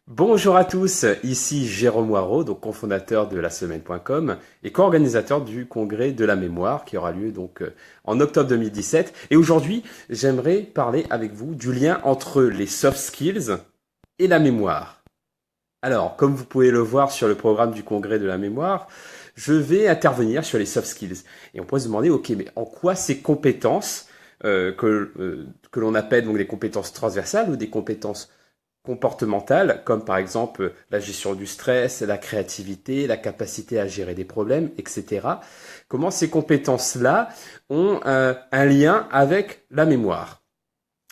Bonjour à tous, ici Jérôme Moirot, donc cofondateur de lasemaine.com et co-organisateur du congrès de la mémoire qui aura lieu en octobre 2017. Et aujourd'hui, j'aimerais parler avec vous du lien entre les soft skills et la mémoire. Alors, comme vous pouvez le voir sur le programme du congrès de la mémoire, je vais intervenir sur les soft skills. Et on pourrait se demander, ok, mais en quoi ces compétences que l'on appelle donc des compétences transversales ou des compétences comportementales, comme par exemple la gestion du stress, la créativité, la capacité à gérer des problèmes, etc. Comment ces compétences-là ont un lien avec la mémoire?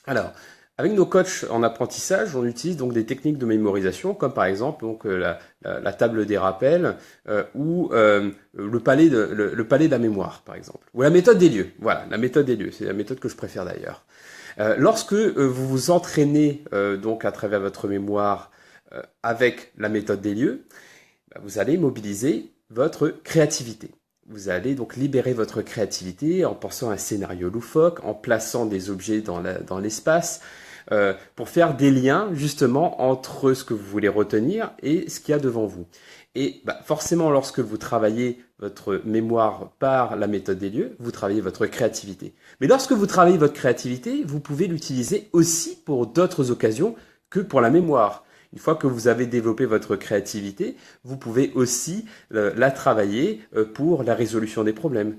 Alors, avec nos coachs en apprentissage, on utilise donc des techniques de mémorisation, comme par exemple la table des rappels ou le palais de la mémoire, par exemple, ou la méthode des lieux. Voilà, la méthode des lieux, c'est la méthode que je préfère d'ailleurs. Lorsque vous vous entraînez donc à travers votre mémoire avec la méthode des lieux, vous allez mobiliser votre créativité. Vous allez donc libérer votre créativité en pensant à un scénario loufoque, en plaçant des objets dans l'espace, pour faire des liens justement entre ce que vous voulez retenir et ce qu'il y a devant vous. Et forcément, lorsque vous travaillez votre mémoire par la méthode des lieux, vous travaillez votre créativité. Mais lorsque vous travaillez votre créativité, vous pouvez l'utiliser aussi pour d'autres occasions que pour la mémoire. Une fois que vous avez développé votre créativité, vous pouvez aussi la travailler pour la résolution des problèmes,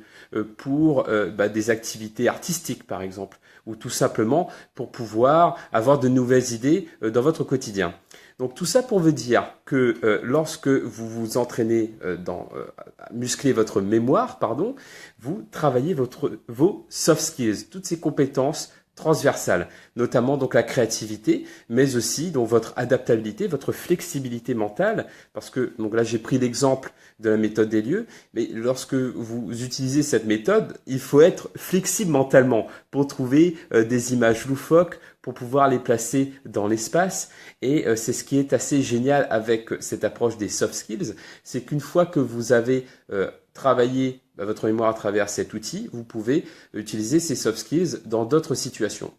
pour des activités artistiques par exemple, ou tout simplement pour pouvoir avoir de nouvelles idées dans votre quotidien. Donc tout ça pour vous dire que lorsque vous vous entraînez à muscler votre mémoire, vous travaillez vos soft skills, toutes ces compétences transversales, notamment donc la créativité, mais aussi donc votre adaptabilité, votre flexibilité mentale, parce que donc là j'ai pris l'exemple de la méthode des lieux, mais lorsque vous utilisez cette méthode, il faut être flexible mentalement pour trouver des images loufoques, pour pouvoir les placer dans l'espace. Et c'est ce qui est assez génial avec cette approche des soft skills, c'est qu'une fois que vous avez travaillé votre mémoire à travers cet outil, vous pouvez utiliser ces soft skills dans d'autres situations.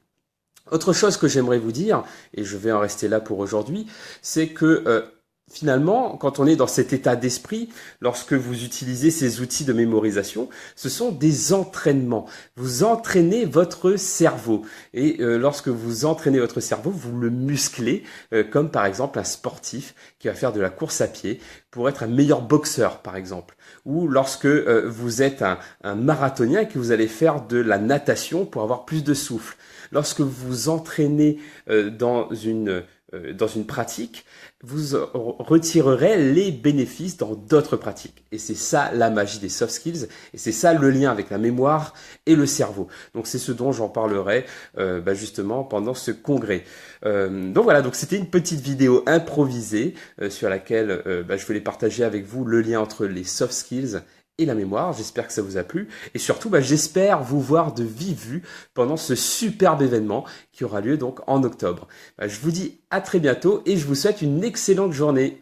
Autre chose que j'aimerais vous dire, et je vais en rester là pour aujourd'hui, c'est que finalement, quand on est dans cet état d'esprit, lorsque vous utilisez ces outils de mémorisation, ce sont des entraînements. Vous entraînez votre cerveau. Et lorsque vous entraînez votre cerveau, vous le musclez, comme par exemple un sportif qui va faire de la course à pied pour être un meilleur boxeur, par exemple. Ou lorsque vous êtes un marathonien et que vous allez faire de la natation pour avoir plus de souffle. Lorsque vous vous entraînez dans une pratique, vous retirerez les bénéfices dans d'autres pratiques. Et c'est ça la magie des soft skills, et c'est ça le lien avec la mémoire et le cerveau. Donc c'est ce dont j'en parlerai justement pendant ce congrès. Donc voilà, donc c'était une petite vidéo improvisée sur laquelle je voulais partager avec vous le lien entre les soft skills et la mémoire. J'espère que ça vous a plu et surtout j'espère vous voir de vive vue pendant ce superbe événement qui aura lieu donc en octobre. Je vous dis à très bientôt et je vous souhaite une excellente journée.